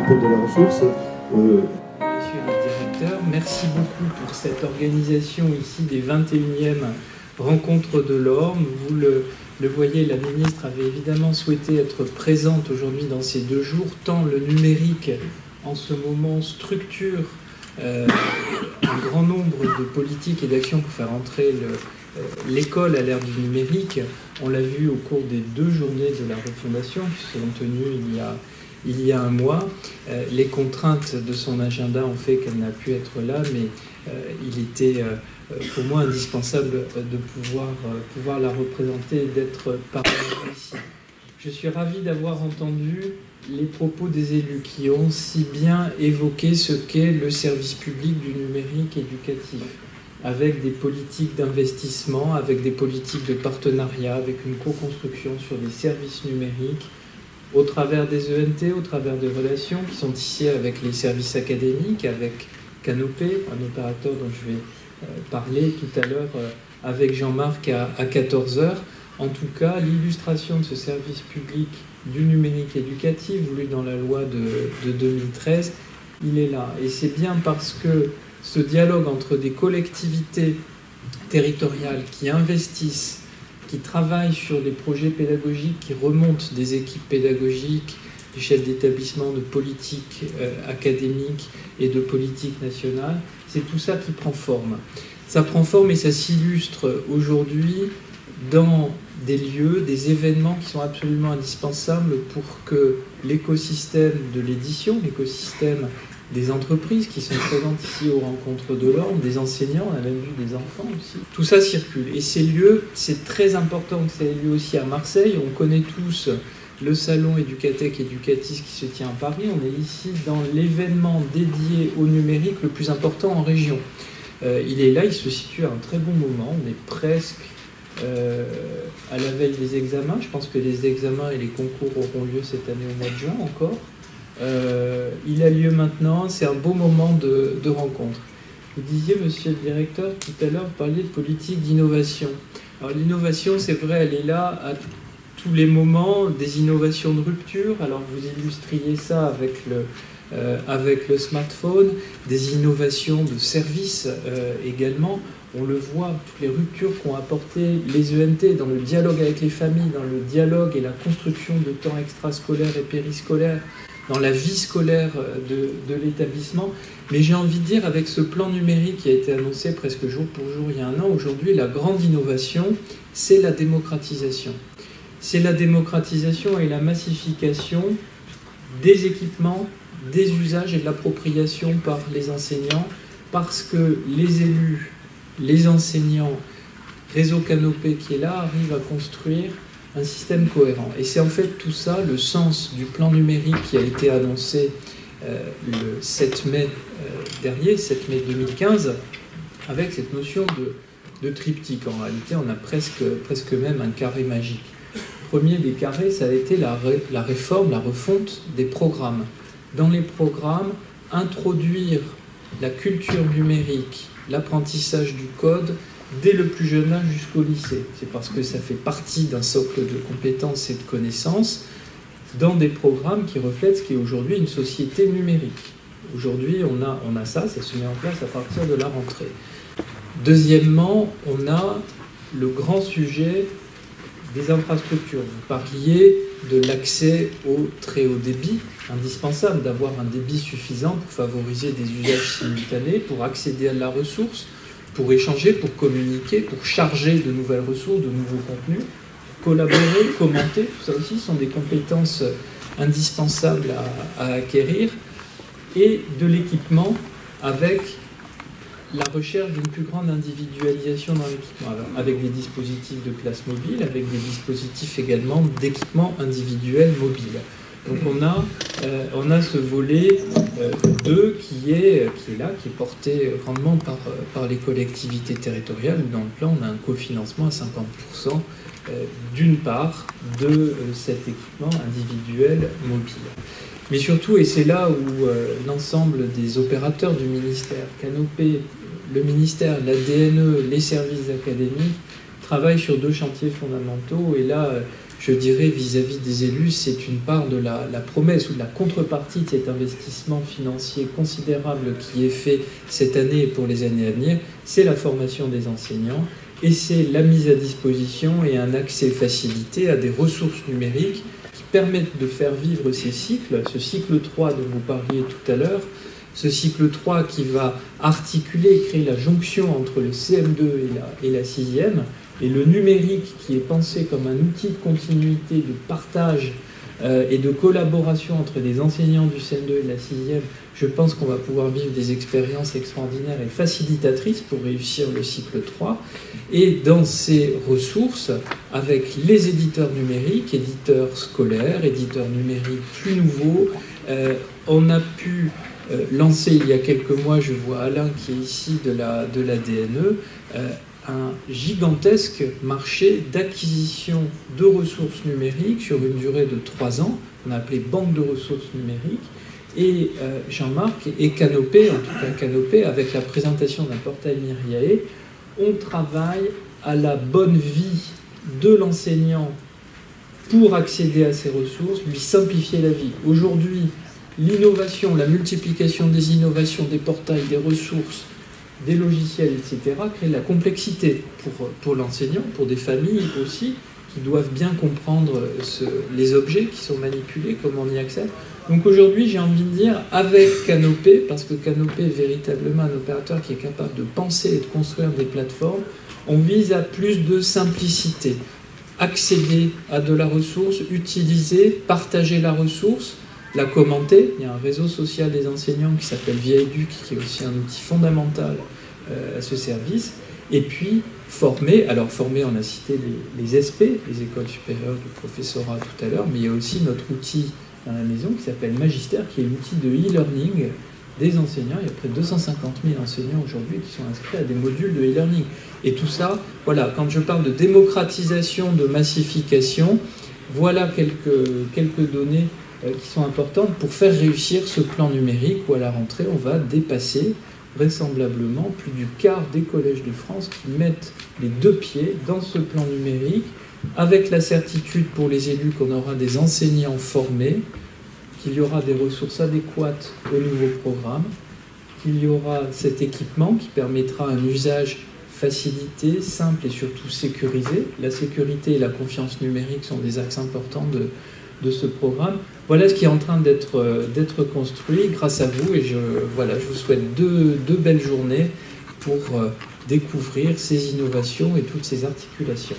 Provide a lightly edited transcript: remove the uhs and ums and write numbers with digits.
le pôle de la ressource. Monsieur le directeur, merci beaucoup pour cette organisation ici des 21e rencontres de l'Orne. Vous le voyez, la ministre avait évidemment souhaité être présente aujourd'hui dans ces 2 jours, tant le numérique en ce moment structure un grand nombre de politiques et d'actions pour faire entrer l'école à l'ère du numérique. On l'a vu au cours des 2 journées de la refondation qui se sont tenues il y a un mois. Les contraintes de son agenda ont fait qu'elle n'a pu être là, mais il était pour moi indispensable de pouvoir la représenter et d'être parmi nous ici. Je suis ravi d'avoir entendu les propos des élus qui ont si bien évoqué ce qu'est le service public du numérique éducatif, avec des politiques d'investissement, avec des politiques de partenariat, avec une co-construction sur des services numériques, au travers des ENT, au travers de relations qui sont ici avec les services académiques, avec Canopé, un opérateur dont je vais parler tout à l'heure avec Jean-Marc à 14h. En tout cas, l'illustration de ce service public du numérique éducatif voulu dans la loi de 2013, il est là. Et c'est bien parce que ce dialogue entre des collectivités territoriales qui investissent, qui travaillent sur des projets pédagogiques, qui remontent des équipes pédagogiques, des chefs d'établissement, de politique académique et de politique nationale, c'est tout ça qui prend forme. Ça prend forme et ça s'illustre aujourd'hui dans des lieux, des événements qui sont absolument indispensables pour que l'écosystème de l'édition, l'écosystème des entreprises qui sont présentes ici aux rencontres de l'Orne, des enseignants, on a même vu des enfants aussi. Tout ça circule. Et ces lieux, c'est très important que ça ait lieu aussi à Marseille. On connaît tous le salon Educatech Educatis qui se tient à Paris. On est ici dans l'événement dédié au numérique le plus important en région. Il est là, il se situe à un très bon moment. On est presque à la veille des examens. Je pense que les examens et les concours auront lieu cette année au mois de juin encore. Il a lieu maintenant, c'est un beau moment de rencontre. Vous disiez, monsieur le directeur, tout à l'heure, vous parliez de politique d'innovation. Alors l'innovation, c'est vrai, elle est là à tous les moments, des innovations de rupture. Alors vous illustriez ça avec le smartphone, des innovations de services également. On le voit, toutes les ruptures qu'ont apporté les ENT dans le dialogue avec les familles, dans le dialogue et la construction de temps extrascolaire et périscolaire, dans la vie scolaire de l'établissement. Mais j'ai envie de dire, avec ce plan numérique qui a été annoncé presque jour pour jour il y a un an, aujourd'hui, la grande innovation, c'est la démocratisation. C'est la démocratisation et la massification des équipements, des usages et de l'appropriation par les enseignants, parce que les élus, les enseignants, Réseau Canopé qui est là, arrivent à construire un système cohérent. Et c'est en fait tout ça, le sens du plan numérique qui a été annoncé le 7 mai dernier, 7 mai 2015, avec cette notion de triptyque. En réalité, on a presque même un carré magique. Le premier des carrés, ça a été la réforme, la refonte des programmes. Dans les programmes, introduire la culture numérique, l'apprentissage du code, dès le plus jeune âge jusqu'au lycée. C'est parce que ça fait partie d'un socle de compétences et de connaissances dans des programmes qui reflètent ce qui est aujourd'hui une société numérique. Aujourd'hui, on a ça se met en place à partir de la rentrée. Deuxièmement, on a le grand sujet des infrastructures. Vous parliez de l'accès au très haut débit, indispensable d'avoir un débit suffisant pour favoriser des usages simultanés, pour accéder à la ressource, pour échanger, pour communiquer, pour charger de nouvelles ressources, de nouveaux contenus, collaborer, commenter, tout ça aussi sont des compétences indispensables à acquérir, et de l'équipement avec la recherche d'une plus grande individualisation dans l'équipement, avec des dispositifs de classe mobile, avec des dispositifs également d'équipement individuel mobile. Donc on a ce volet 2 qui est là, qui est porté grandement par les collectivités territoriales, où dans le plan on a un cofinancement à 50% d'une part de cet équipement individuel mobile. Mais surtout, et c'est là où l'ensemble des opérateurs du ministère, Canopé, le ministère, la DNE, les services académiques, travaillent sur 2 chantiers fondamentaux. Et là, je dirais, vis-à-vis des élus, c'est une part de la promesse ou de la contrepartie de cet investissement financier considérable qui est fait cette année et pour les années à venir, c'est la formation des enseignants et c'est la mise à disposition et un accès facilité à des ressources numériques qui permettent de faire vivre ces cycles, ce cycle 3 dont vous parliez tout à l'heure, ce cycle 3 qui va articuler, créer la jonction entre le CM2 et la 6e, et le numérique qui est pensé comme un outil de continuité, de partage et de collaboration entre les enseignants du CM2 et de la 6e, je pense qu'on va pouvoir vivre des expériences extraordinaires et facilitatrices pour réussir le cycle 3. Et dans ces ressources, avec les éditeurs numériques, éditeurs scolaires, éditeurs numériques plus nouveaux, on a pu lancer il y a quelques mois, je vois Alain qui est ici de la DNE, un gigantesque marché d'acquisition de ressources numériques sur une durée de 3 ans, qu'on a appelé Banque de ressources numériques, et Jean-Marc et Canopé, en tout cas Canopé, avec la présentation d'un portail Myriae, on travaille à la bonne vie de l'enseignant pour accéder à ces ressources, lui simplifier la vie. Aujourd'hui, l'innovation, la multiplication des innovations, des portails, des ressources, des logiciels, etc., crée de la complexité pour l'enseignant, pour des familles aussi, qui doivent bien comprendre les objets qui sont manipulés, comment on y accède. Donc aujourd'hui, j'ai envie de dire, avec Canopé, parce que Canopé est véritablement un opérateur qui est capable de penser et de construire des plateformes, on vise à plus de simplicité. Accéder à de la ressource, utiliser, partager la ressource, la commenter. Il y a un réseau social des enseignants qui s'appelle ViaEduc, qui est aussi un outil fondamental à ce service. Et puis, former. Alors, former, on a cité les SP, les écoles supérieures du professorat tout à l'heure, mais il y a aussi notre outil dans la maison qui s'appelle Magistère, qui est l'outil de e-learning des enseignants. Il y a près de 250 000 enseignants aujourd'hui qui sont inscrits à des modules de e-learning. Et tout ça, voilà, quand je parle de démocratisation, de massification, voilà quelques données qui sont importantes pour faire réussir ce plan numérique où à la rentrée on va dépasser vraisemblablement plus du quart des collèges de France qui mettent les 2 pieds dans ce plan numérique, avec la certitude pour les élus qu'on aura des enseignants formés, qu'il y aura des ressources adéquates au nouveau programme, qu'il y aura cet équipement qui permettra un usage facilité, simple et surtout sécurisé. La sécurité et la confiance numérique sont des axes importants de ce programme. Voilà ce qui est en train d'être construit grâce à vous et je vous souhaite deux belles journées pour découvrir ces innovations et toutes ces articulations.